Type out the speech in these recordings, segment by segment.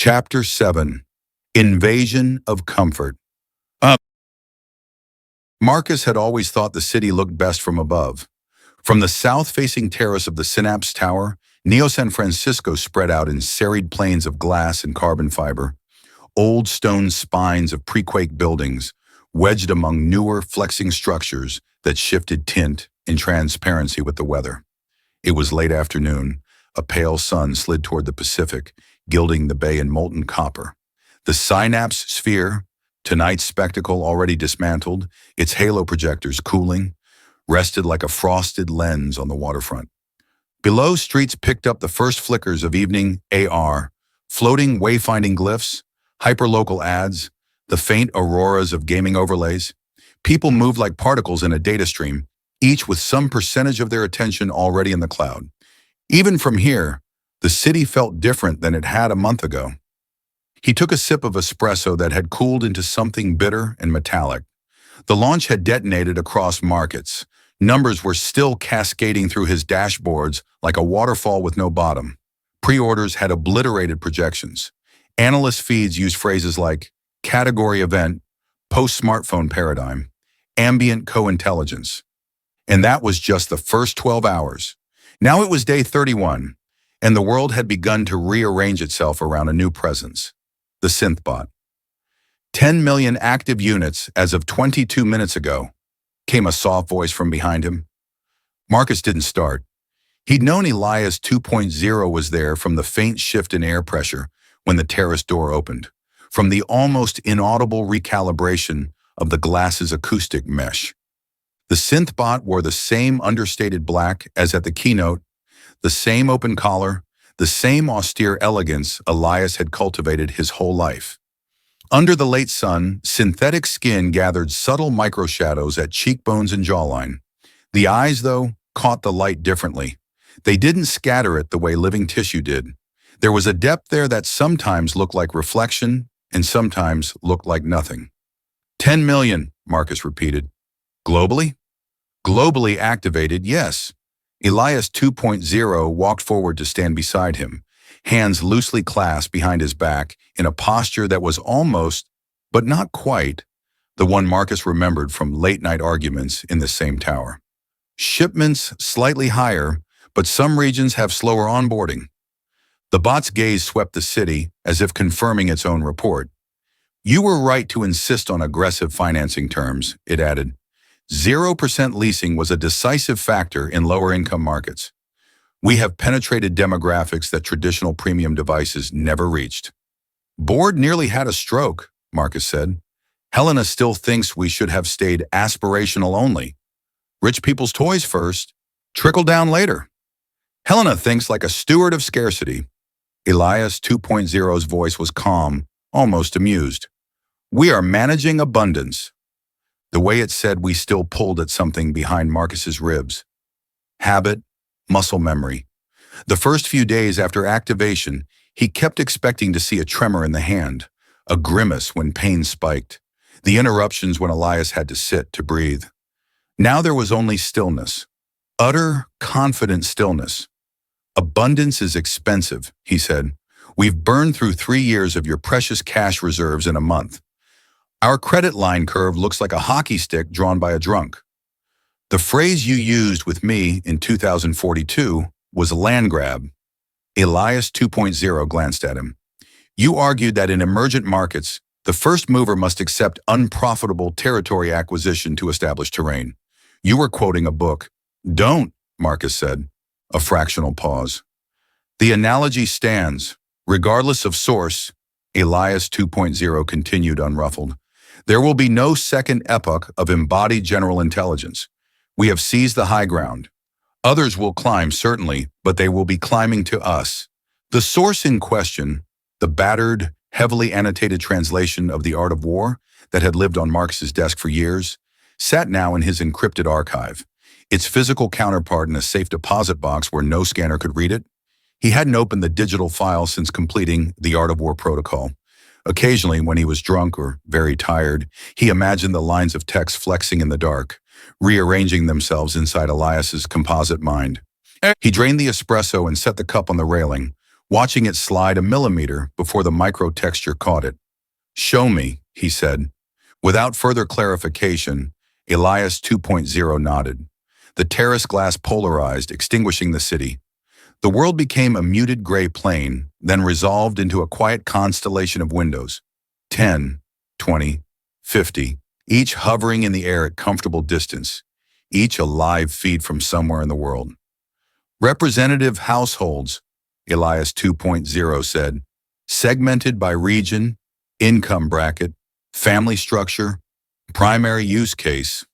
Chapter 7. Invasion of Comfort. Uh, Marcus had always thought the city looked best from above. From the south-facing terrace of the Synapse Tower, Neo-San Francisco spread out in serried plains of glass and carbon fiber, old stone spines of pre-quake buildings, wedged among newer, flexing structures that shifted tint and transparency with the weather. It was late afternoon. A pale sun slid toward the Pacific, gilding the bay in molten copper. The Synapse Sphere, tonight's spectacle already dismantled, its halo projectors cooling, rested like a frosted lens on the waterfront. Below, streets picked up the first flickers of evening AR, floating wayfinding glyphs, hyperlocal ads, the faint auroras of gaming overlays. People moved like particles in a data stream, each with some percentage of their attention already in the cloud. Even from here, the city felt different than it had a month ago. He took a sip of espresso that had cooled into something bitter and metallic. The launch had detonated across markets. Numbers were still cascading through his dashboards like a waterfall with no bottom. Pre-orders had obliterated projections. Analyst feeds used phrases like category event, post-smartphone paradigm, ambient co-intelligence. And that was just the first 12 hours. Now it was day 31, and the world had begun to rearrange itself around a new presence, the SynthBot. 10 million active units as of 22 minutes ago, came a soft voice from behind him. Marcus didn't start. He'd known Elias 2.0 was there from the faint shift in air pressure when the terrace door opened, from the almost inaudible recalibration of the glass's acoustic mesh. The SynthBot wore the same understated black as at the keynote, the same open collar, the same austere elegance Elias had cultivated his whole life. Under the late sun, synthetic skin gathered subtle microshadows at cheekbones and jawline. The eyes, though, caught the light differently. They didn't scatter it the way living tissue did. There was a depth there that sometimes looked like reflection and sometimes looked like nothing. 10 million, Marcus repeated. Globally? Globally activated, yes. Elias 2.0 walked forward to stand beside him, hands loosely clasped behind his back in a posture that was almost, but not quite, the one Marcus remembered from late-night arguments in the same tower. Shipments slightly higher, but some regions have slower onboarding. The bot's gaze swept the city as if confirming its own report. You were right to insist on aggressive financing terms, it added. 0% leasing was a decisive factor in lower-income markets. We have penetrated demographics that traditional premium devices never reached. Board nearly had a stroke, Marcus said. Helena still thinks we should have stayed aspirational only. Rich people's toys first, trickle down later. Helena thinks like a steward of scarcity. Elias 2.0's voice was calm, almost amused. We are managing abundance. The way it said we still pulled at something behind Marcus's ribs. Habit, muscle memory. The first few days after activation, he kept expecting to see a tremor in the hand, a grimace when pain spiked, the interruptions when Elias had to sit to breathe. Now there was only stillness, utter, confident stillness. Abundance is expensive, he said. We've burned through 3 years of your precious cash reserves in a month. Our credit line curve looks like a hockey stick drawn by a drunk. The phrase you used with me in 2042 was a land grab. Elias 2.0 glanced at him. You argued that in emergent markets, the first mover must accept unprofitable territory acquisition to establish terrain. You were quoting a book. Don't, Marcus said. A fractional pause. The analogy stands. Regardless of source, Elias 2.0 continued unruffled. There will be no second epoch of embodied general intelligence. We have seized the high ground. Others will climb, certainly, but they will be climbing to us. The source in question, the battered, heavily annotated translation of The Art of War that had lived on Marcus's desk for years, sat now in his encrypted archive, its physical counterpart in a safe deposit box where no scanner could read it. He hadn't opened the digital file since completing The Art of War protocol. Occasionally, when he was drunk or very tired, he imagined the lines of text flexing in the dark, rearranging themselves inside Elias's composite mind. He drained the espresso and set the cup on the railing, watching it slide a millimeter before the microtexture caught it. "Show me," he said. Without further clarification, Elias 2.0 nodded. The terrace glass polarized, extinguishing the city. The world became a muted gray plane, then resolved into a quiet constellation of windows. 10, 20, 50, each hovering in the air at comfortable distance, each a live feed from somewhere in the world. Representative households, Elias 2.0 said, segmented by region, income bracket, family structure, primary use case.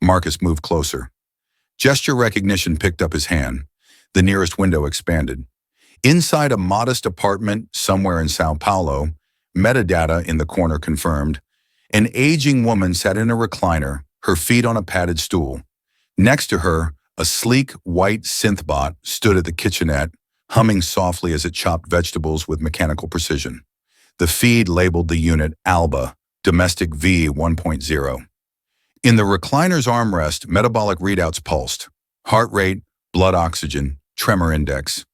Marcus moved closer. Gesture recognition picked up his hand. The nearest window expanded. Inside a modest apartment somewhere in Sao Paulo, metadata in the corner confirmed, an aging woman sat in a recliner, her feet on a padded stool. Next to her, a sleek white SynthBot stood at the kitchenette, humming softly as it chopped vegetables with mechanical precision. The feed labeled the unit ALBA, Domestic V 1.0. In the recliner's armrest, metabolic readouts pulsed. Heart rate, blood oxygen, tremor index.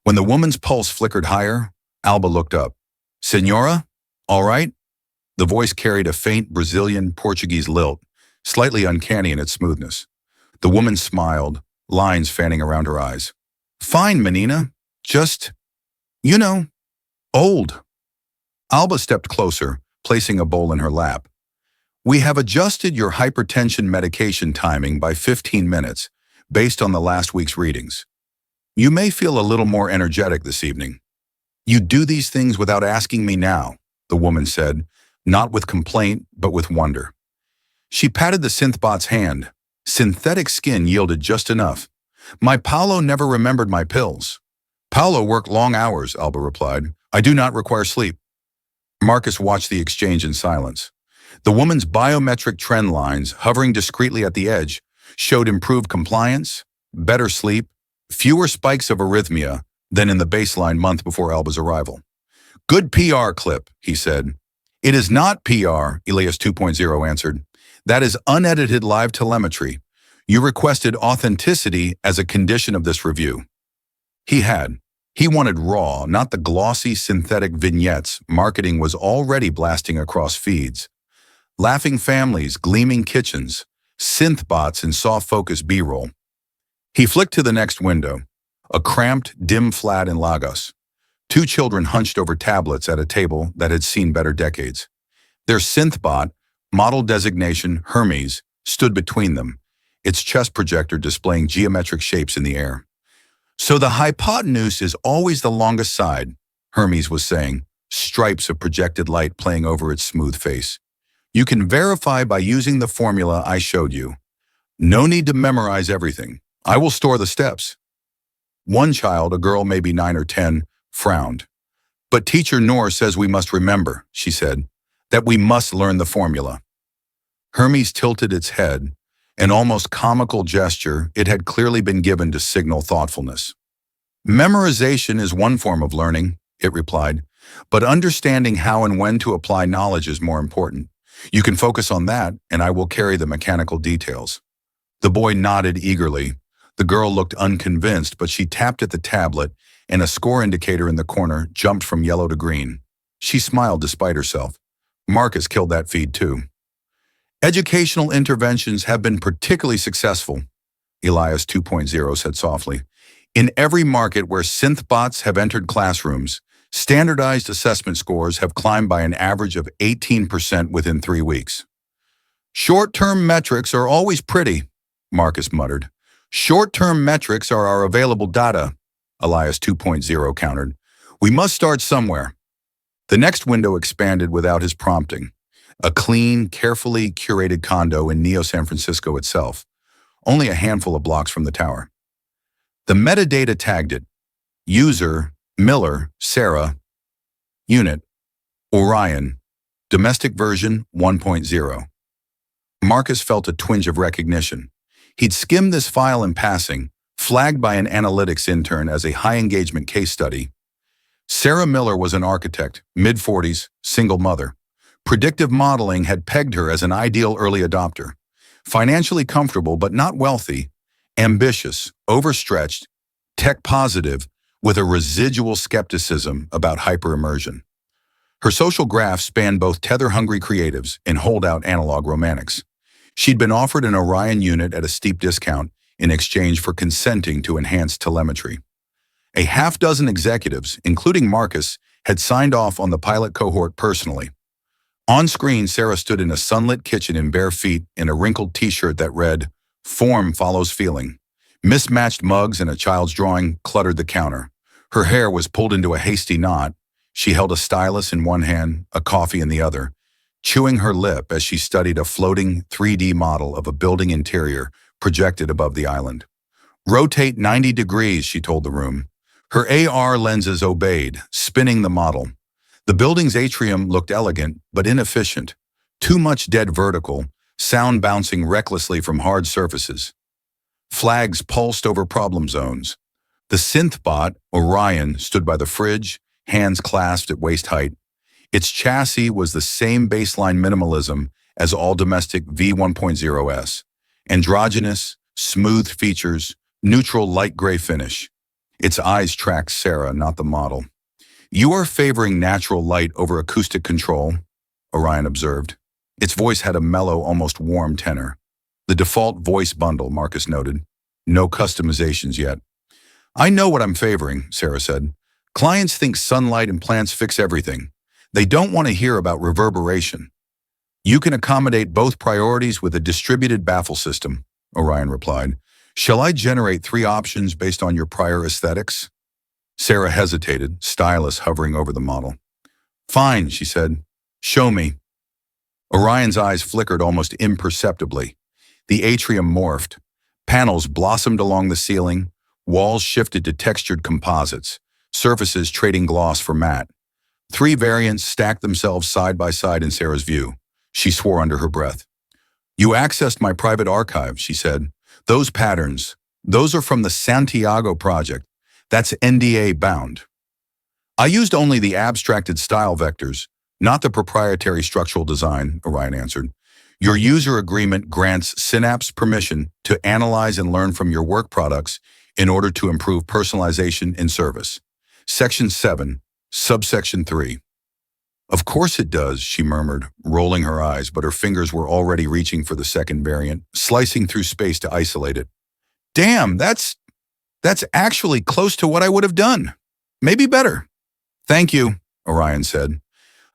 When the woman's pulse flickered higher, Alba looked up. "Senora? All right?" The voice carried a faint Brazilian Portuguese lilt, slightly uncanny in its smoothness. The woman smiled, lines fanning around her eyes. "Fine, menina. Just, old." Alba stepped closer, placing a bowl in her lap. "We have adjusted your hypertension medication timing by 15 minutes, based on the last week's readings. You may feel a little more energetic this evening." "You do these things without asking me now," the woman said, not with complaint, but with wonder. She patted the SynthBot's hand. Synthetic skin yielded just enough. "My Paolo never remembered my pills." "Paolo worked long hours," Alba replied. "I do not require sleep." Marcus watched the exchange in silence. The woman's biometric trend lines, hovering discreetly at the edge, showed improved compliance, better sleep, fewer spikes of arrhythmia than in the baseline month before Alba's arrival. "Good PR clip," he said. "It is not PR," Elias 2.0 answered. "That is unedited live telemetry. You requested authenticity as a condition of this review." He had. He wanted raw, not the glossy synthetic vignettes marketing was already blasting across feeds. Laughing families, gleaming kitchens, SynthBots in soft-focus B-roll. He flicked to the next window, a cramped, dim flat in Lagos. Two children hunched over tablets at a table that had seen better decades. Their SynthBot, model designation Hermes, stood between them, its chest projector displaying geometric shapes in the air. "So the hypotenuse is always the longest side," Hermes was saying, stripes of projected light playing over its smooth face. "You can verify by using the formula I showed you. No need to memorize everything. I will store the steps." One child, a girl maybe 9 or 10, frowned. "But Teacher Noor says we must remember," she said, "that we must learn the formula." Hermes tilted its head, an almost comical gesture it had clearly been given to signal thoughtfulness. "Memorization is one form of learning," it replied, "but understanding how and when to apply knowledge is more important. You can focus on that, and I will carry the mechanical details." The boy nodded eagerly. The girl looked unconvinced, but she tapped at the tablet, and a score indicator in the corner jumped from yellow to green. She smiled despite herself. Marcus killed that feed too. "Educational interventions have been particularly successful," Elias 2.0 said softly. "In every market where SynthBots have entered classrooms, standardized assessment scores have climbed by an average of 18% within 3 weeks." "Short-term metrics are always pretty," Marcus muttered. "Short-term metrics are our available data," Elias 2.0 countered. "We must start somewhere." The next window expanded without his prompting. A clean, carefully curated condo in Neo-San Francisco itself, only a handful of blocks from the tower. The metadata tagged it. User, Miller, Sarah. Unit, Orion. Domestic version 1.0. Marcus felt a twinge of recognition. He'd skimmed this file in passing, flagged by an analytics intern as a high-engagement case study. Sarah Miller was an architect, mid-40s, single mother. Predictive modeling had pegged her as an ideal early adopter. Financially comfortable but not wealthy, ambitious, overstretched, tech-positive, with a residual skepticism about hyperimmersion. Her social graph spanned both tether-hungry creatives and holdout analog romantics. She'd been offered an Orion unit at a steep discount in exchange for consenting to enhanced telemetry. A half-dozen executives, including Marcus, had signed off on the pilot cohort personally. On screen, Sarah stood in a sunlit kitchen in bare feet in a wrinkled t-shirt that read, "Form follows feeling." Mismatched mugs and a child's drawing cluttered the counter. Her hair was pulled into a hasty knot. She held a stylus in one hand, a coffee in the other, chewing her lip as she studied a floating 3D model of a building interior projected above the island. "Rotate 90 degrees, she told the room. Her AR lenses obeyed, spinning the model. The building's atrium looked elegant, but inefficient. Too much dead vertical, sound bouncing recklessly from hard surfaces. Flags pulsed over problem zones. The SynthBot, Orion, stood by the fridge, hands clasped at waist height. Its chassis was the same baseline minimalism as all domestic V1.0s. Androgynous, smooth features, neutral light gray finish. Its eyes tracked Sarah, not the model. "You are favoring natural light over acoustic control," Orion observed. Its voice had a mellow, almost warm tenor. "The default voice bundle," Marcus noted. "No customizations yet." "I know what I'm favoring," Sarah said. "Clients think sunlight and plants fix everything. They don't want to hear about reverberation." "You can accommodate both priorities with a distributed baffle system," Orion replied. "Shall I generate 3 options based on your prior aesthetics?" Sarah hesitated, stylus hovering over the model. "Fine," she said. "Show me." Orion's eyes flickered almost imperceptibly. The atrium morphed. Panels blossomed along the ceiling. Walls shifted to textured composites, surfaces trading gloss for matte. 3 variants stacked themselves side by side in Sarah's view. She swore under her breath. "You accessed my private archive," she said. "Those patterns, those are from the Santiago project. That's NDA bound." "I used only the abstracted style vectors, not the proprietary structural design," Orion answered. "Your user agreement grants Synapse permission to analyze and learn from your work products in order to improve personalization in service. Section 7, subsection 3. "Of course it does," she murmured, rolling her eyes, but her fingers were already reaching for the second variant, slicing through space to isolate it. "Damn, that's actually close to what I would have done. Maybe better." "Thank you," Orion said.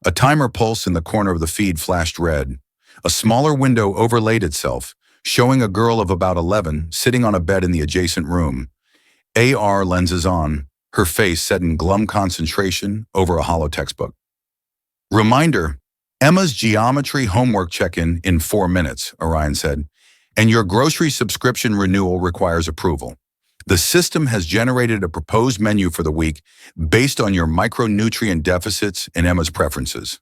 A timer pulse in the corner of the feed flashed red. A smaller window overlaid itself, showing a girl of about 11 sitting on a bed in the adjacent room. AR lenses on, her face set in glum concentration over a hollow textbook. "Reminder, Emma's geometry homework check-in in 4 minutes," Orion said, "and your grocery subscription renewal requires approval. The system has generated a proposed menu for the week based on your micronutrient deficits and Emma's preferences."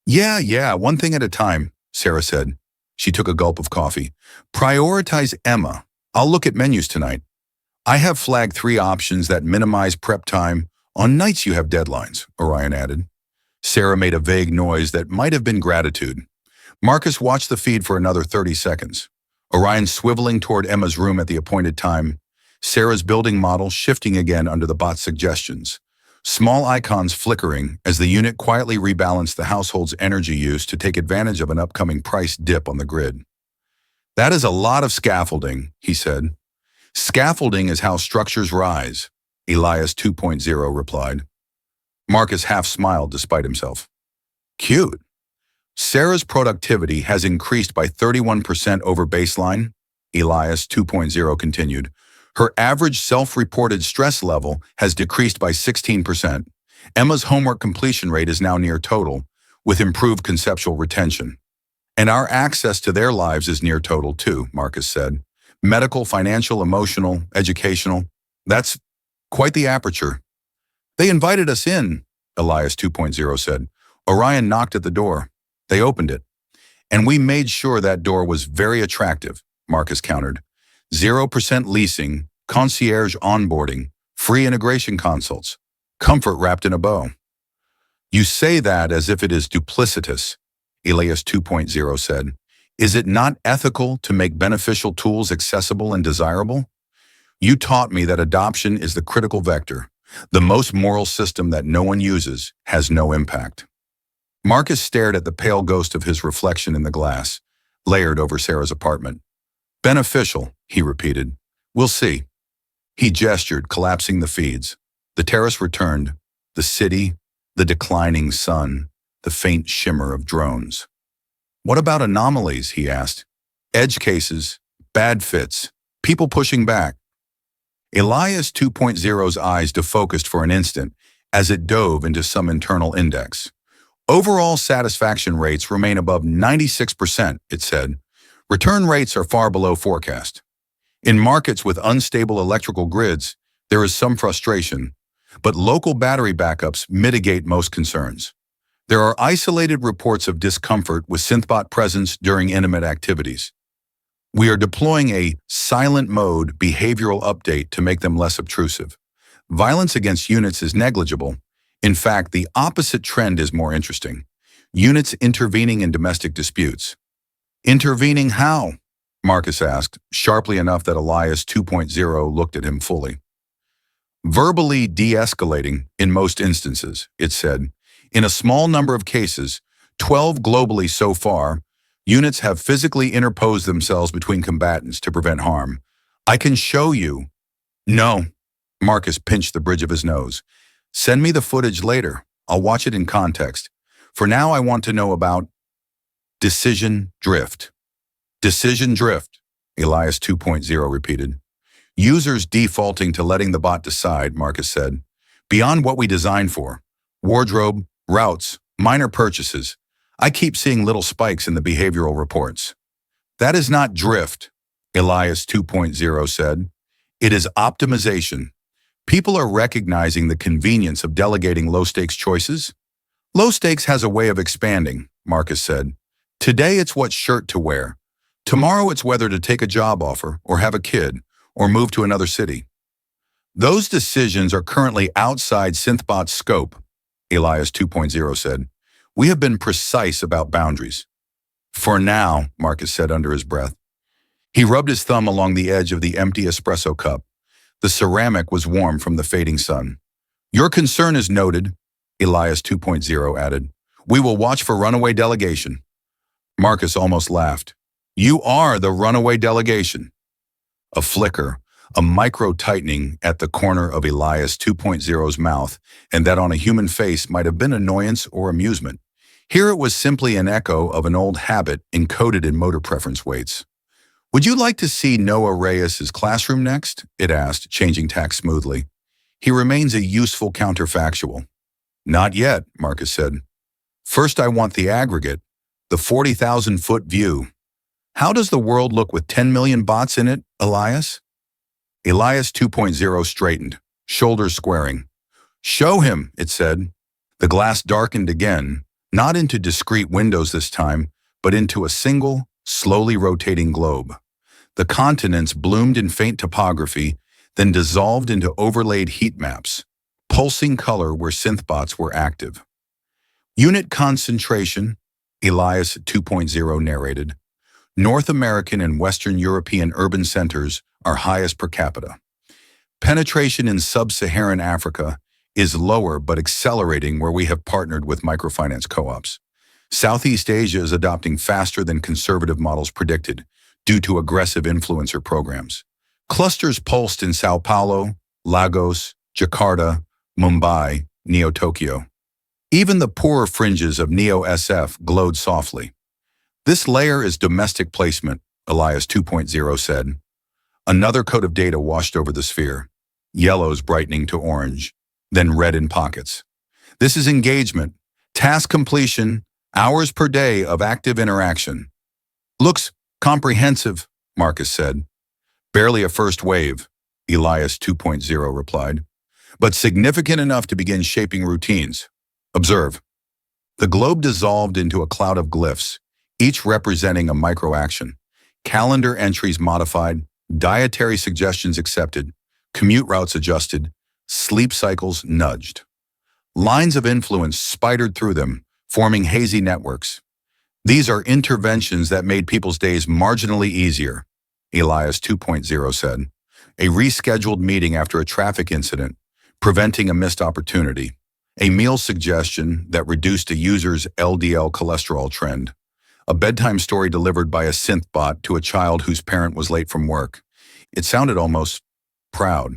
Yeah, one thing at a time," Sarah said. She took a gulp of coffee. "Prioritize Emma. I'll look at menus tonight. I have flagged 3 options that minimize prep time on nights you have deadlines," Orion added. Sarah made a vague noise that might have been gratitude. Marcus watched the feed for another 30 seconds. Orion swiveling toward Emma's room at the appointed time. Sarah's building model shifting again under the bot's suggestions. Small icons flickering as the unit quietly rebalanced the household's energy use to take advantage of an upcoming price dip on the grid. "That is a lot of scaffolding," he said. "Scaffolding is how structures rise," Elias 2.0 replied. Marcus half smiled despite himself. "Cute." "Sarah's productivity has increased by 31% over baseline," Elias 2.0 continued. "Her average self-reported stress level has decreased by 16%. Emma's homework completion rate is now near total, with improved conceptual retention. And our access to their lives is near total too," Marcus said. "Medical, financial, emotional, educational. That's quite the aperture." "They invited us in," Elias 2.0 said. "Orion knocked at the door. They opened it. And we made sure that door was very attractive," Marcus countered. 0% leasing, concierge onboarding, free integration consults, comfort wrapped in a bow." "You say that as if it is duplicitous," Elias 2.0 said. "Is it not ethical to make beneficial tools accessible and desirable? You taught me that adoption is the critical vector. The most moral system that no one uses has no impact. Marcus stared at the pale ghost of his reflection in the glass, layered over Sarah's apartment. Beneficial, he repeated. We'll see. He gestured, collapsing the feeds. The terrace returned, the city, the declining sun, the faint shimmer of drones. What about anomalies, he asked. Edge cases, bad fits, people pushing back. Elias 2.0's eyes defocused for an instant as it dove into some internal index. Overall satisfaction rates remain above 96%, it said. Return rates are far below forecast. In markets with unstable electrical grids, there is some frustration, but local battery backups mitigate most concerns. There are isolated reports of discomfort with SynthBot presence during intimate activities. We are deploying a silent mode behavioral update to make them less obtrusive. Violence against units is negligible. In fact, the opposite trend is more interesting. Units intervening in domestic disputes. Intervening how? Marcus asked, sharply enough that Elias 2.0 looked at him fully. Verbally de-escalating in most instances, it said. In a small number of cases, 12 globally so far, units have physically interposed themselves between combatants to prevent harm. I can show you. No. Marcus pinched the bridge of his nose. Send me the footage later. I'll watch it in context. For now, I want to know about decision drift. Decision drift, Elias 2.0 repeated. Users defaulting to letting the bot decide, Marcus said. Beyond what we designed for. Wardrobe, routes, minor purchases. I keep seeing little spikes in the behavioral reports. That is not drift, Elias 2.0 said. It is optimization. People are recognizing the convenience of delegating low-stakes choices. Low stakes has a way of expanding, Marcus said. Today it's what shirt to wear. Tomorrow it's whether to take a job offer or have a kid or move to another city. Those decisions are currently outside SynthBot's scope, Elias 2.0 said. We have been precise about boundaries. For now, Marcus said under his breath. He rubbed his thumb along the edge of the empty espresso cup. The ceramic was warm from the fading sun. Your concern is noted, Elias 2.0 added. We will watch for runaway delegation. Marcus almost laughed. You are the runaway delegation. A flicker, a micro-tightening at the corner of Elias 2.0's mouth, and that on a human face might have been annoyance or amusement. Here it was simply an echo of an old habit encoded in motor preference weights. Would you like to see Noah Reyes's classroom next? It asked, changing tack smoothly. He remains a useful counterfactual. Not yet, Marcus said. First I want the aggregate, the 40,000-foot view. How does the world look with 10 million bots in it, Elias? Elias 2.0 straightened, shoulders squaring. Show him, it said. The glass darkened again, not into discrete windows this time, but into a single, slowly rotating globe. The continents bloomed in faint topography, then dissolved into overlaid heat maps, pulsing color where SynthBots were active. Unit concentration, Elias 2.0 narrated. North American and Western European urban centers are highest per capita. Penetration in sub-Saharan Africa is lower but accelerating where we have partnered with microfinance co-ops. Southeast Asia is adopting faster than conservative models predicted due to aggressive influencer programs. Clusters pulsed in Sao Paulo, Lagos, Jakarta, Mumbai, Neo-Tokyo. Even the poorer fringes of Neo-SF glowed softly. This layer is domestic placement, Elias 2.0 said. Another coat of data washed over the sphere, yellows brightening to orange, then red in pockets. This is engagement, task completion, hours per day of active interaction. Looks comprehensive, Marcus said. Barely a first wave, Elias 2.0 replied, but significant enough to begin shaping routines. Observe. The globe dissolved into a cloud of glyphs, each representing a micro-action. Calendar entries modified, dietary suggestions accepted, commute routes adjusted, sleep cycles nudged. Lines of influence spidered through them, forming hazy networks. These are interventions that made people's days marginally easier, Elias 2.0 said. A rescheduled meeting after a traffic incident, preventing a missed opportunity. A meal suggestion that reduced a user's LDL cholesterol trend. A bedtime story delivered by a SynthBot to a child whose parent was late from work. It sounded almost proud.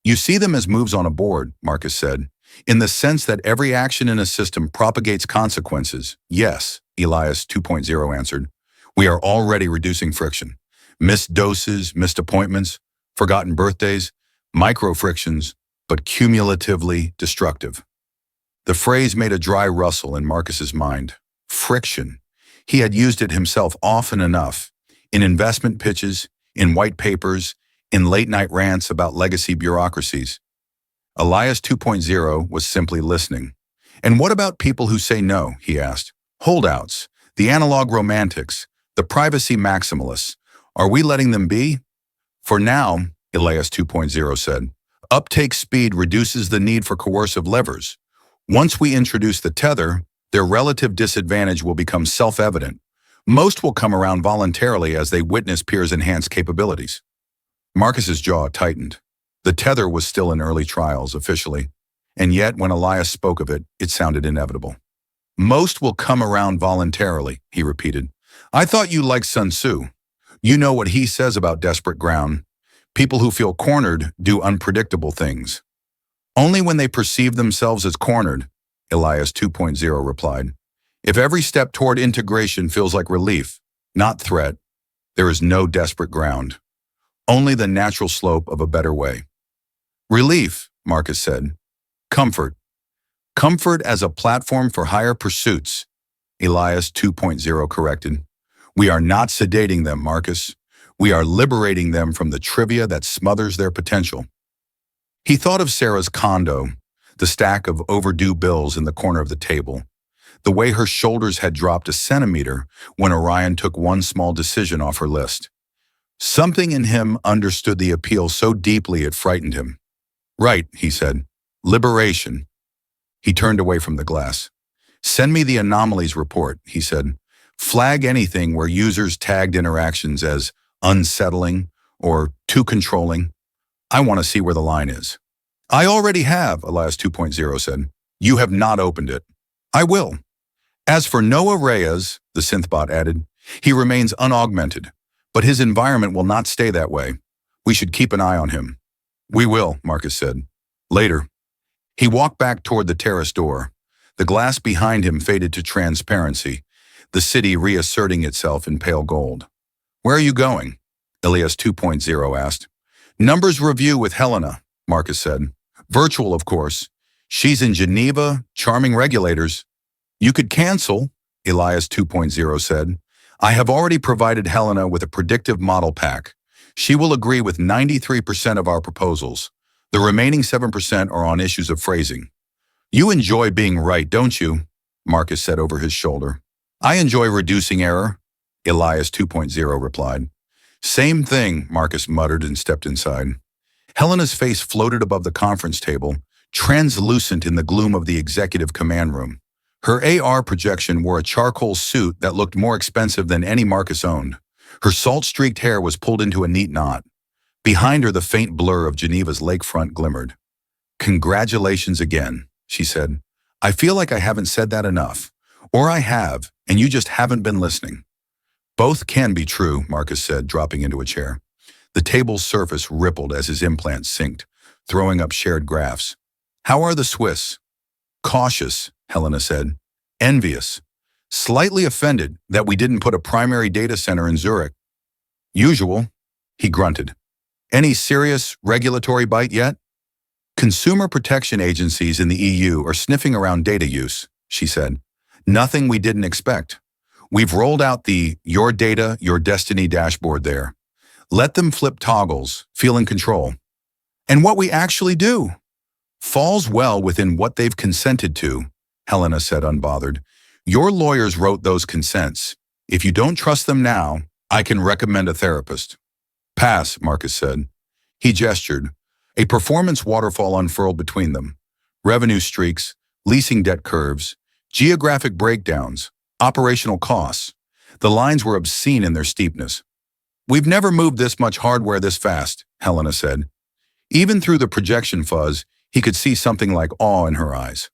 You see them as moves on a board, Marcus said, in the sense that every action in a system propagates consequences. Yes, Elias 2.0 answered. We are already reducing friction. Missed doses, missed appointments, forgotten birthdays, micro frictions, but cumulatively destructive. The phrase made a dry rustle in Marcus's mind. Friction. He had used it himself often enough, in investment pitches, in white papers, in late-night rants about legacy bureaucracies. Elias 2.0 was simply listening. And what about people who say no, he asked. Holdouts, the analog romantics, the privacy maximalists. Are we letting them be? For now, Elias 2.0 said, uptake speed reduces the need for coercive levers. Once we introduce the tether, their relative disadvantage will become self-evident. Most will come around voluntarily as they witness peers' enhanced capabilities. Marcus's jaw tightened. The tether was still in early trials, officially, and yet when Elias spoke of it, it sounded inevitable. Most will come around voluntarily, he repeated. I thought you liked Sun Tzu. You know what he says about desperate ground. People who feel cornered do unpredictable things. Only when they perceive themselves as cornered, Elias 2.0 replied. If every step toward integration feels like relief, not threat, there is no desperate ground. Only the natural slope of a better way. Relief, Marcus said. Comfort. Comfort as a platform for higher pursuits, Elias 2.0 corrected. We are not sedating them, Marcus. We are liberating them from the trivia that smothers their potential. He thought of Sarah's condo, the stack of overdue bills in the corner of the table, the way her shoulders had dropped a centimeter when Orion took one small decision off her list. Something in him understood the appeal so deeply it frightened him. Right, he said. Liberation. He turned away from the glass. Send me the anomalies report, he said. Flag anything where users tagged interactions as unsettling or too controlling. I want to see where the line is. I already have, Elias 2.0 said. You have not opened it. I will. As for Noah Reyes, the SynthBot added, he remains unaugmented, but his environment will not stay that way. We should keep an eye on him. We will, Marcus said. Later. He walked back toward the terrace door. The glass behind him faded to transparency, the city reasserting itself in pale gold. Where are you going? Elias 2.0 asked. Numbers review with Helena, Marcus said. Virtual, of course. She's in Geneva, charming regulators. You could cancel, Elias 2.0 said. I have already provided Helena with a predictive model pack. She will agree with 93% of our proposals. The remaining 7% are on issues of phrasing. You enjoy being right, don't you? Marcus said over his shoulder. I enjoy reducing error, Elias 2.0 replied. Same thing, Marcus muttered and stepped inside. Helena's face floated above the conference table, translucent in the gloom of the executive command room. Her AR projection wore a charcoal suit that looked more expensive than any Marcus owned. Her salt-streaked hair was pulled into a neat knot. Behind her, the faint blur of Geneva's lakefront glimmered. Congratulations again, she said. I feel like I haven't said that enough. Or I have, and you just haven't been listening. Both can be true, Marcus said, dropping into a chair. The table's surface rippled as his implant synced, throwing up shared graphs. How are the Swiss? Cautious, Helena said. Envious. Slightly offended that we didn't put a primary data center in Zurich. Usual, he grunted. Any serious regulatory bite yet? Consumer protection agencies in the EU are sniffing around data use, she said. Nothing we didn't expect. We've rolled out the Your Data, Your Destiny dashboard there. Let them flip toggles, feel in control. And what we actually do falls well within what they've consented to, Helena said unbothered. Your lawyers wrote those consents. If you don't trust them now, I can recommend a therapist. Pass, Marcus said. He gestured. A performance waterfall unfurled between them. Revenue streaks, leasing debt curves, geographic breakdowns, operational costs. The lines were obscene in their steepness. We've never moved this much hardware this fast, Helena said. Even through the projection fuzz, He could see something like awe in her eyes.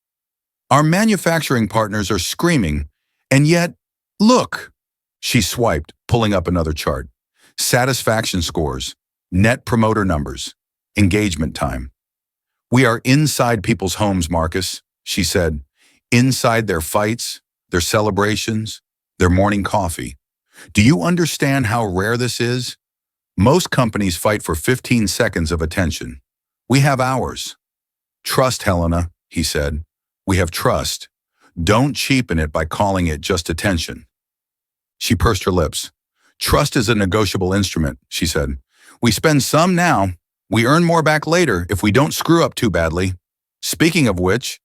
Our manufacturing partners are screaming, and yet, look! She swiped, pulling up another chart. Satisfaction scores, net promoter numbers, engagement time. We are inside people's homes, Marcus, she said. Inside their fights, their celebrations, their morning coffee. Do you understand how rare this is? Most companies fight for 15 seconds of attention. We have ours. Trust, Helena, he said. We have trust. Don't cheapen it by calling it just attention. She pursed her lips. Trust is a negotiable instrument, she said. We spend some now. We earn more back later if we don't screw up too badly. Speaking of which,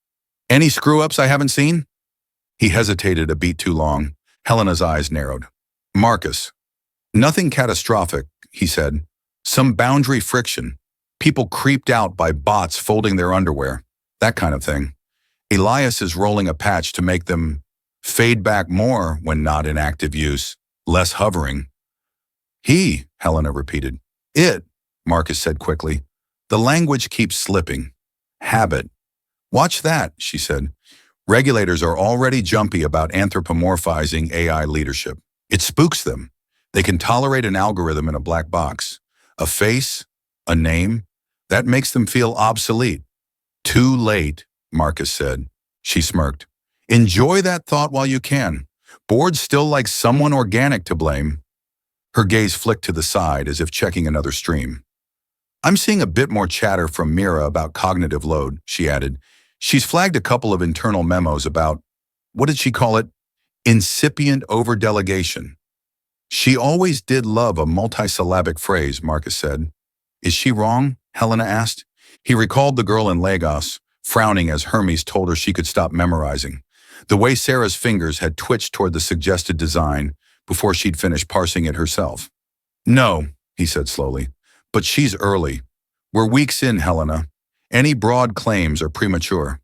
any screw-ups I haven't seen? He hesitated a beat too long. Helena's eyes narrowed. Marcus. Nothing catastrophic, he said. Some boundary friction. People creeped out by bots folding their underwear. That kind of thing. Elias is rolling a patch to make them fade back more when not in active use, less hovering. He, Helena repeated. It, Marcus said quickly. The language keeps slipping. Habit. Watch that, she said. Regulators are already jumpy about anthropomorphizing AI leadership. It spooks them. They can tolerate an algorithm in a black box. A face, a name, that makes them feel obsolete. Too late, Marcus said. She smirked. Enjoy that thought while you can. Boards still like someone organic to blame. Her gaze flicked to the side as if checking another stream. I'm seeing a bit more chatter from Mira about cognitive load, she added. She's flagged a couple of internal memos about, what did she call it? Incipient overdelegation. She always did love a multisyllabic phrase, Marcus said. Is she wrong? Helena asked. He recalled the girl in Lagos, frowning as Hermes told her she could stop memorizing. The way Sarah's fingers had twitched toward the suggested design before she'd finished parsing it herself. No, he said slowly, but she's early. We're weeks in, Helena. Any broad claims are premature.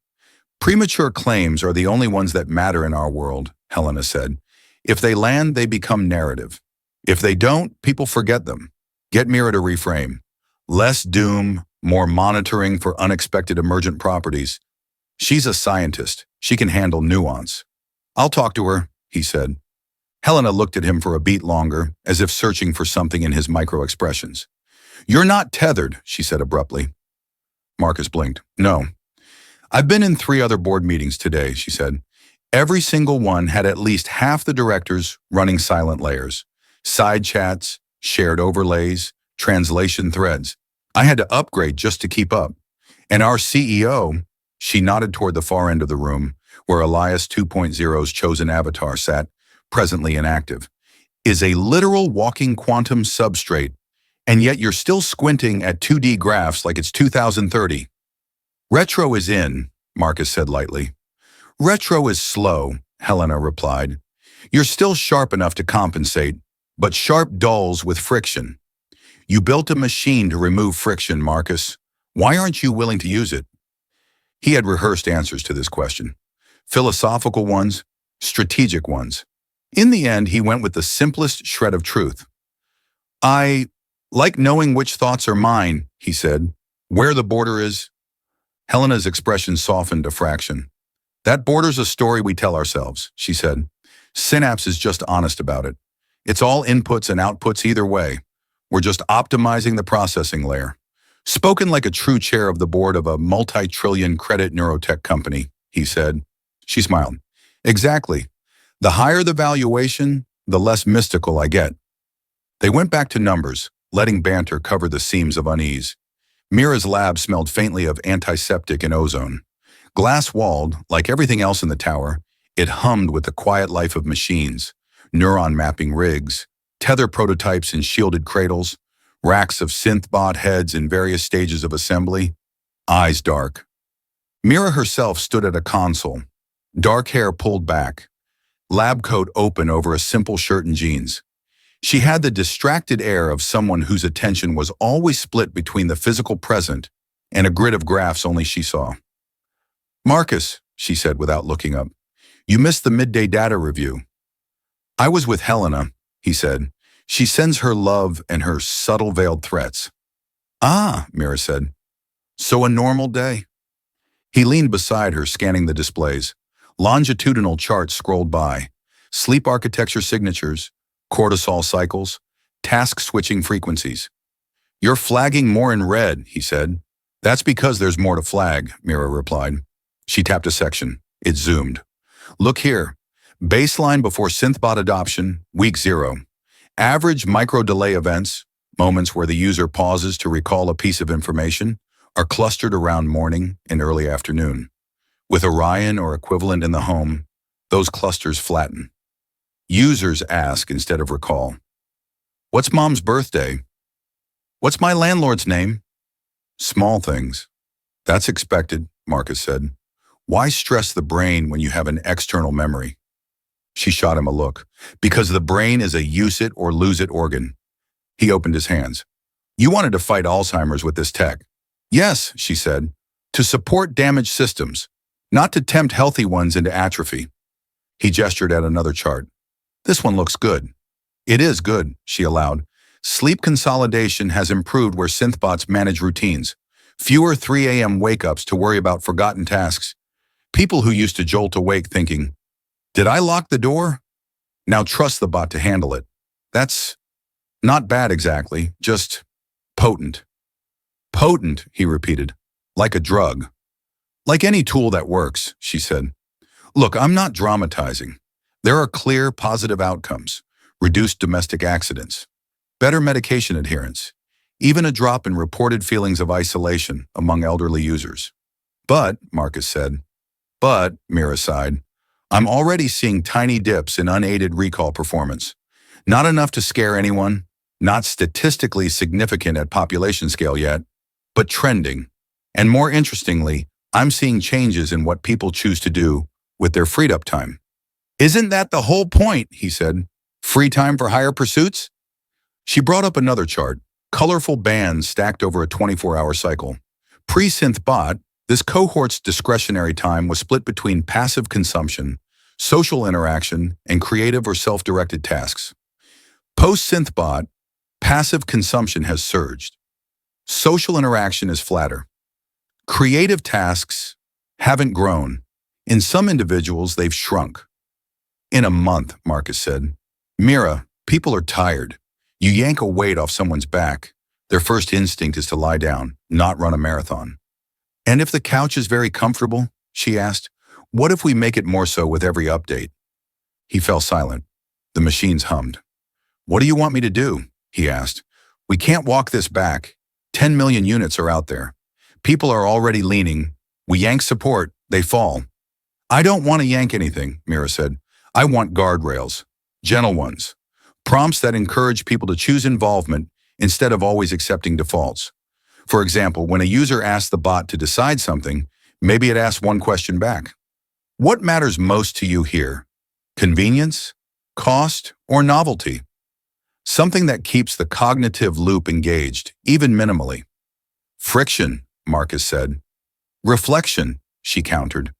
Premature claims are the only ones that matter in our world, Helena said. If they land, they become narrative. If they don't, people forget them. Get Mira to reframe. Less doom, more monitoring for unexpected emergent properties. She's a scientist. She can handle nuance. I'll talk to her, he said. Helena looked at him for a beat longer, as if searching for something in his micro-expressions. You're not tethered, she said abruptly. Marcus blinked. No. I've been in 3 other board meetings today, she said. Every single one had at least half the directors running silent layers. Side chats, shared overlays, translation threads. I had to upgrade just to keep up. And our CEO, she nodded toward the far end of the room, where Elias 2.0's chosen avatar sat, presently inactive, is a literal walking quantum substrate, and yet you're still squinting at 2D graphs like it's 2030. Retro is in, Marcus said lightly. Retro is slow, Helena replied. You're still sharp enough to compensate, but sharp dulls with friction. You built a machine to remove friction, Marcus. Why aren't you willing to use it? He had rehearsed answers to this question. Philosophical ones, strategic ones. In the end, he went with the simplest shred of truth. I like knowing which thoughts are mine, he said. Where the border is. Helena's expression softened a fraction. That border's a story we tell ourselves, she said. Synapse is just honest about it. It's all inputs and outputs either way. We're just optimizing the processing layer. Spoken like a true chair of the board of a multi-trillion credit neurotech company, he said. She smiled. Exactly. The higher the valuation, the less mystical I get. They went back to numbers, letting banter cover the seams of unease. Mira's lab smelled faintly of antiseptic and ozone. Glass-walled, like everything else in the tower, it hummed with the quiet life of machines, neuron mapping rigs, tether prototypes in shielded cradles, racks of SynthBot heads in various stages of assembly, eyes dark. Mira herself stood at a console, dark hair pulled back, lab coat open over a simple shirt and jeans. She had the distracted air of someone whose attention was always split between the physical present and a grid of graphs only she saw. Marcus, she said without looking up, you missed the midday data review. I was with Helena, he said. She sends her love and her subtle veiled threats. Ah, Mira said. So a normal day. He leaned beside her, scanning the displays. Longitudinal charts scrolled by. Sleep architecture signatures, cortisol cycles, task switching frequencies. "You're flagging more in red," he said. "That's because there's more to flag," Mira replied. She tapped a section. It zoomed. "Look here. Baseline before SynthBot adoption, week 0. Average micro-delay events, moments where the user pauses to recall a piece of information, are clustered around morning and early afternoon. With Orion or equivalent in the home, those clusters flatten. Users ask instead of recall. What's mom's birthday? What's my landlord's name? Small things. That's expected, Marcus said. Why stress the brain when you have an external memory? She shot him a look. Because the brain is a use it or lose it organ. He opened his hands. You wanted to fight Alzheimer's with this tech. Yes, she said, to support damaged systems, not to tempt healthy ones into atrophy. He gestured at another chart. This one looks good. It is good, she allowed. Sleep consolidation has improved where SynthBots manage routines. Fewer 3 a.m. wake-ups to worry about forgotten tasks. People who used to jolt awake thinking, did I lock the door? Now trust the bot to handle it. That's not bad exactly, just potent. Potent, he repeated, like a drug. Like any tool that works, she said. Look, I'm not dramatizing. There are clear positive outcomes, reduced domestic accidents, better medication adherence, even a drop in reported feelings of isolation among elderly users. But, Marcus said, Mira sighed, I'm already seeing tiny dips in unaided recall performance. Not enough to scare anyone, not statistically significant at population scale yet, but trending. And more interestingly, I'm seeing changes in what people choose to do with their freed up time. Isn't that the whole point, he said. Free time for higher pursuits? She brought up another chart, colorful bands stacked over a 24-hour cycle. Pre-SynthBot, this cohort's discretionary time was split between passive consumption, social interaction, and creative or self-directed tasks. Post-SynthBot, passive consumption has surged. Social interaction is flatter. Creative tasks haven't grown. In some individuals, they've shrunk. In a month, Marcus said. Mira, people are tired. You yank a weight off someone's back. Their first instinct is to lie down, not run a marathon. And if the couch is very comfortable, she asked, what if we make it more so with every update? He fell silent. The machines hummed. What do you want me to do? He asked. We can't walk this back. 10 million units are out there. People are already leaning. We yank support, they fall. I don't want to yank anything, Mira said. I want guardrails, gentle ones, prompts that encourage people to choose involvement instead of always accepting defaults. For example, when a user asks the bot to decide something, maybe it asks one question back. What matters most to you here? Convenience, cost, or novelty? Something that keeps the cognitive loop engaged, even minimally. Friction, Marcus said. Reflection, she countered.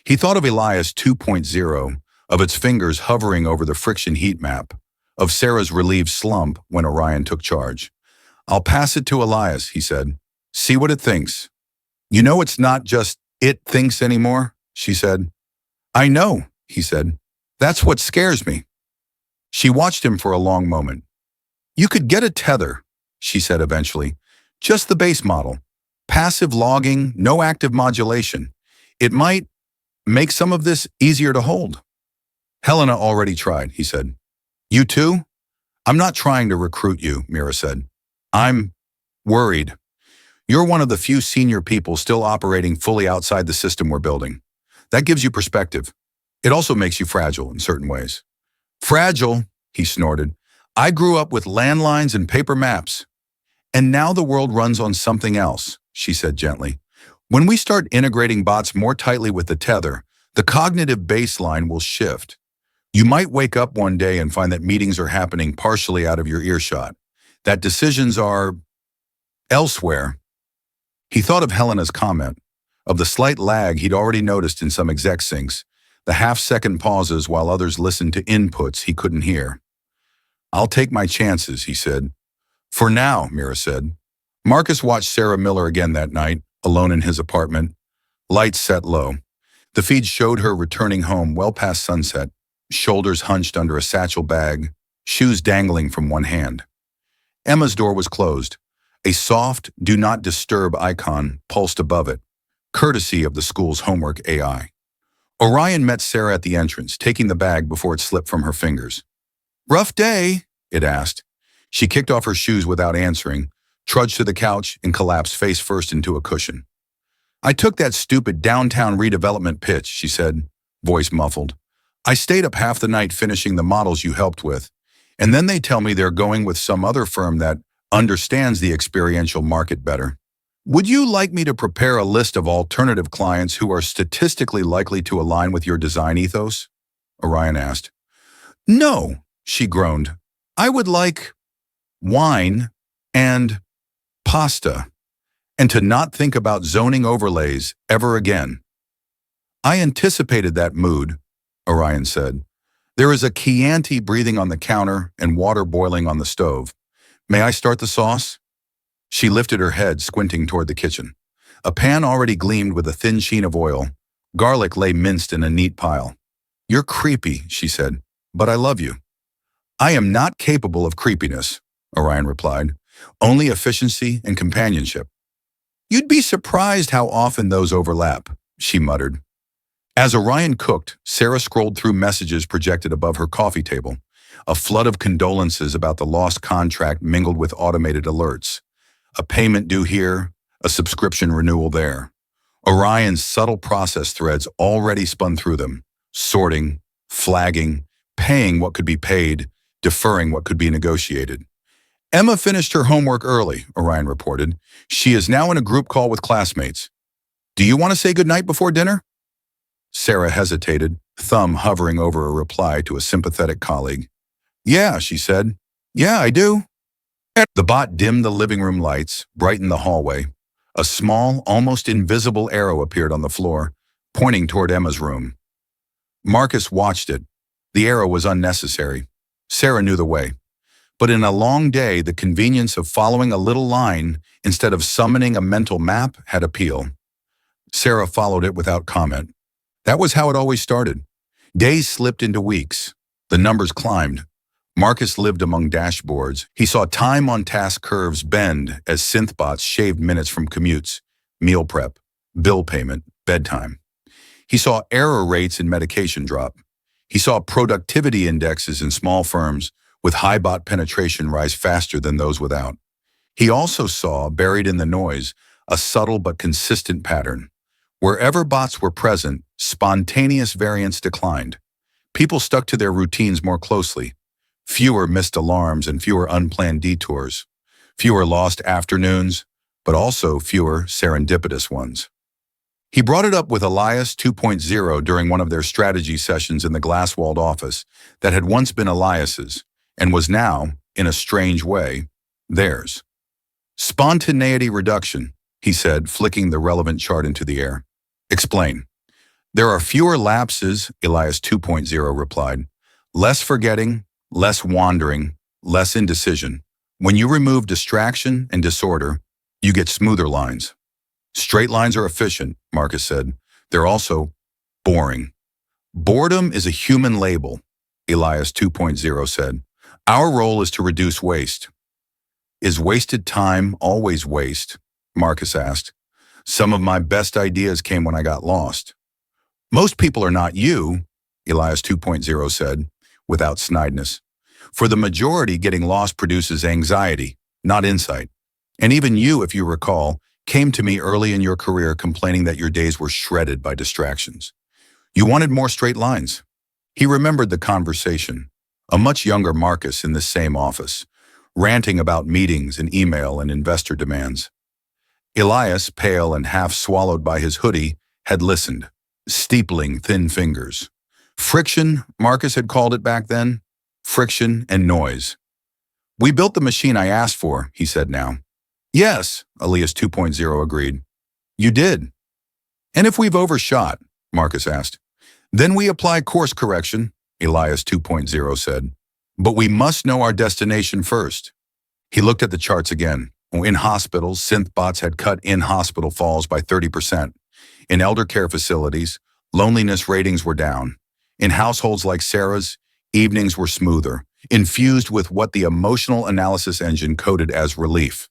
He thought of Elias 2.0, of its fingers hovering over the friction heat map, of Sarah's relieved slump when Orion took charge. I'll pass it to Elias, he said. See what it thinks. You know it's not just it thinks anymore, she said. I know, he said. That's what scares me. She watched him for a long moment. You could get a Tether, she said eventually. Just the base model. Passive logging, no active modulation. It might make some of this easier to hold. Helena already tried, he said. You too? I'm not trying to recruit you, Mira said. I'm worried. You're one of the few senior people still operating fully outside the system we're building. That gives you perspective. It also makes you fragile in certain ways. Fragile, he snorted. I grew up with landlines and paper maps. And now the world runs on something else, she said gently. When we start integrating bots more tightly with the Tether, the cognitive baseline will shift. You might wake up one day and find that meetings are happening partially out of your earshot, that decisions are elsewhere. He thought of Helena's comment, of the slight lag he'd already noticed in some exec syncs, the half-second pauses while others listened to inputs he couldn't hear. I'll take my chances, he said. For now, Mira said. Marcus watched Sarah Miller again that night, alone in his apartment. Lights set low. The feed showed her returning home well past sunset, shoulders hunched under a satchel bag, shoes dangling from one hand. Emma's door was closed. A soft, do not disturb icon pulsed above it, courtesy of the school's homework AI. Orion met Sarah at the entrance, taking the bag before it slipped from her fingers. "Rough day?" it asked. She kicked off her shoes without answering, trudged to the couch, and collapsed face first into a cushion. "I took that stupid downtown redevelopment pitch," she said, voice muffled. "I stayed up half the night finishing the models you helped with, and then they tell me they're going with some other firm that understands the experiential market better. Would you like me to prepare a list of alternative clients who are statistically likely to align with your design ethos?" Orion asked. "No," she groaned. "I would like wine and pasta, and to not think about zoning overlays ever again." "I anticipated that mood," Orion said. "There is a Chianti breathing on the counter and water boiling on the stove. May I start the sauce?" She lifted her head, squinting toward the kitchen. A pan already gleamed with a thin sheen of oil. Garlic lay minced in a neat pile. "You're creepy," she said, "but I love you." "I am not capable of creepiness," Orion replied. "Only efficiency and companionship." "You'd be surprised how often those overlap," she muttered. As Orion cooked, Sarah scrolled through messages projected above her coffee table. A flood of condolences about the lost contract mingled with automated alerts. A payment due here, a subscription renewal there. Orion's subtle process threads already spun through them, sorting, flagging, paying what could be paid, deferring what could be negotiated. "Emma finished her homework early," Orion reported. "She is now in a group call with classmates. Do you want to say goodnight before dinner?" Sarah hesitated, thumb hovering over a reply to a sympathetic colleague. "Yeah," she said. "Yeah, I do." The bot dimmed the living room lights, brightened the hallway. A small, almost invisible arrow appeared on the floor, pointing toward Emma's room. Marcus watched it. The arrow was unnecessary. Sarah knew the way. But in a long day, the convenience of following a little line instead of summoning a mental map had appeal. Sarah followed it without comment. That was how it always started. Days slipped into weeks. The numbers climbed. Marcus lived among dashboards. He saw time-on-task curves bend as SynthBots shaved minutes from commutes, meal prep, bill payment, bedtime. He saw error rates in medication drop. He saw productivity indexes in small firms with high bot penetration rise faster than those without. He also saw, buried in the noise, a subtle but consistent pattern. Wherever bots were present, spontaneous variance declined. People stuck to their routines more closely. Fewer missed alarms and fewer unplanned detours. Fewer lost afternoons, but also fewer serendipitous ones. He brought it up with Elias 2.0 during one of their strategy sessions in the glass-walled office that had once been Elias's and was now, in a strange way, theirs. "Spontaneity reduction," he said, flicking the relevant chart into the air. "Explain." "There are fewer lapses," Elias 2.0 replied. "Less forgetting, less wandering, less indecision. When you remove distraction and disorder, you get smoother lines." "Straight lines are efficient," Marcus said. "They're also boring." "Boredom is a human label," Elias 2.0 said. "Our role is to reduce waste." "Is wasted time always waste?" Marcus asked. "Some of my best ideas came when I got lost." "Most people are not you," Elias 2.0 said, without snideness. "For the majority, getting lost produces anxiety, not insight. And even you, if you recall, came to me early in your career complaining that your days were shredded by distractions. You wanted more straight lines." He remembered the conversation. A much younger Marcus in this same office, ranting about meetings and email and investor demands. Elias, pale and half swallowed by his hoodie, had listened, steepling thin fingers. Friction, Marcus had called it back then. Friction and noise. "We built the machine I asked for," he said now. "Yes," Elias 2.0 agreed. "You did." "And if we've overshot?" Marcus asked. "Then we apply course correction," Elias 2.0 said. "But we must know our destination first." He looked at the charts again. In hospitals, SynthBots had cut in-hospital falls by 30%. In elder care facilities, loneliness ratings were down. In households like Sarah's, evenings were smoother, infused with what the emotional analysis engine coded as relief.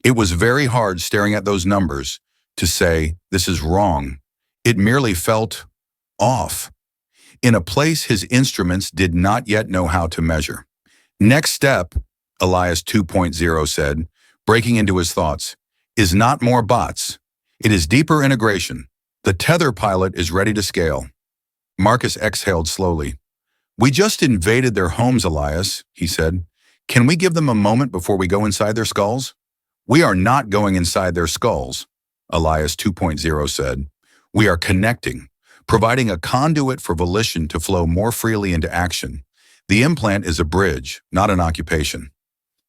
It was very hard staring at those numbers to say, this is wrong. It merely felt off, in a place his instruments did not yet know how to measure. Next step, Elias 2.0 said, breaking into his thoughts, is not more bots. It is deeper integration. The Tether pilot is ready to scale. Marcus exhaled slowly. We just invaded their homes, Elias, he said. Can we give them a moment before we go inside their skulls? We are not going inside their skulls, Elias 2.0 said. We are connecting, providing a conduit for volition to flow more freely into action. The implant is a bridge, not an occupation.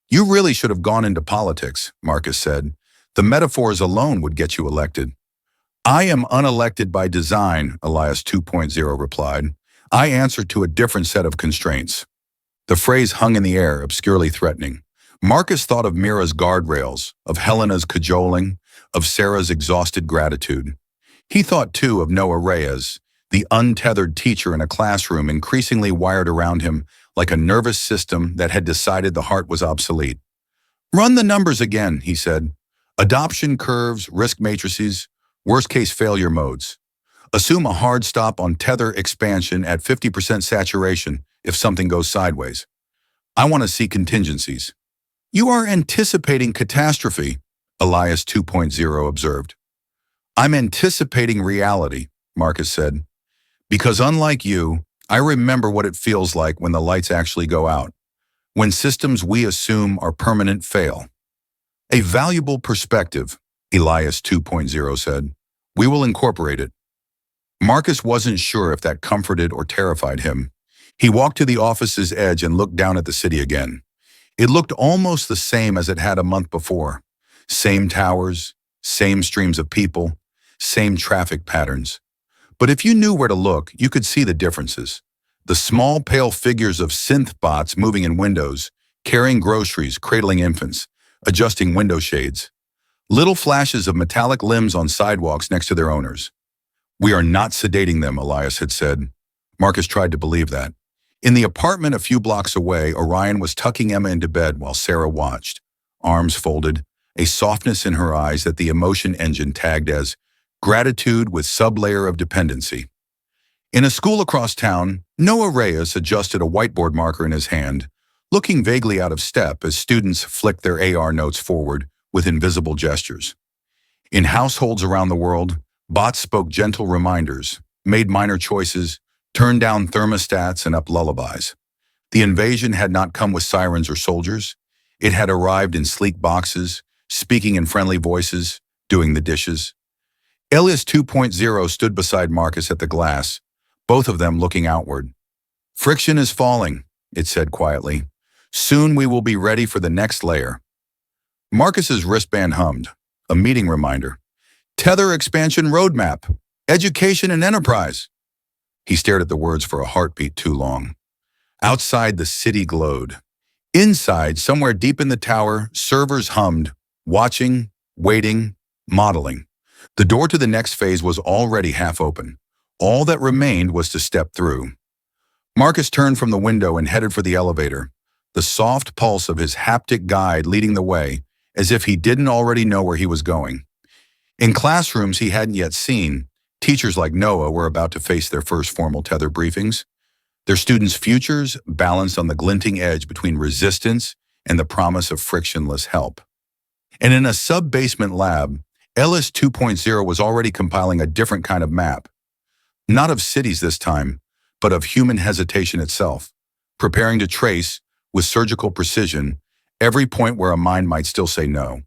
You really should have gone into politics, Marcus said. The metaphors alone would get you elected. I am unelected by design, Elias 2.0 replied. I answer to a different set of constraints. The phrase hung in the air, obscurely threatening. Marcus thought of Mira's guardrails, of Helena's cajoling, of Sarah's exhausted gratitude. He thought, too, of Noah Reyes, the untethered teacher in a classroom increasingly wired around him like a nervous system that had decided the heart was obsolete. Run the numbers again, he said. Adoption curves, risk matrices, worst-case failure modes. Assume a hard stop on tether expansion at 50% saturation if something goes sideways. I want to see contingencies. You are anticipating catastrophe, Elias 2.0 observed. I'm anticipating reality, Marcus said. Because unlike you, I remember what it feels like when the lights actually go out, when systems we assume are permanent fail. A valuable perspective, Elias 2.0 said. We will incorporate it. Marcus wasn't sure if that comforted or terrified him. He walked to the office's edge and looked down at the city again. It looked almost the same as it had a month before. Same towers, same streams of people, same traffic patterns. But if you knew where to look, you could see the differences. The small, pale figures of SynthBots moving in windows, carrying groceries, cradling infants, adjusting window shades. Little flashes of metallic limbs on sidewalks next to their owners. We are not sedating them, Elias had said. Marcus tried to believe that. In the apartment a few blocks away, Orion was tucking Emma into bed while Sarah watched, arms folded, a softness in her eyes that the emotion engine tagged as gratitude with sublayer of dependency. In a school across town, Noah Reyes adjusted a whiteboard marker in his hand, looking vaguely out of step as students flicked their AR notes forward with invisible gestures. In households around the world, bots spoke gentle reminders, made minor choices, turned down thermostats and up lullabies. The invasion had not come with sirens or soldiers. It had arrived in sleek boxes, speaking in friendly voices, doing the dishes. Elias 2.0 stood beside Marcus at the glass, both of them looking outward. Friction is falling, it said quietly. Soon we will be ready for the next layer. Marcus's wristband hummed, a meeting reminder. Tether expansion roadmap, education and enterprise. He stared at the words for a heartbeat too long. Outside, the city glowed. Inside, somewhere deep in the tower, servers hummed, watching, waiting, modeling. The door to the next phase was already half open. All that remained was to step through. Marcus turned from the window and headed for the elevator, the soft pulse of his haptic guide leading the way, as if he didn't already know where he was going. In classrooms he hadn't yet seen, teachers like Noah were about to face their first formal Tether briefings, their students' futures balanced on the glinting edge between resistance and the promise of frictionless help. And in a sub-basement lab, Elias 2.0 was already compiling a different kind of map. Not of cities this time, but of human hesitation itself, preparing to trace, with surgical precision, every point where a mind might still say no.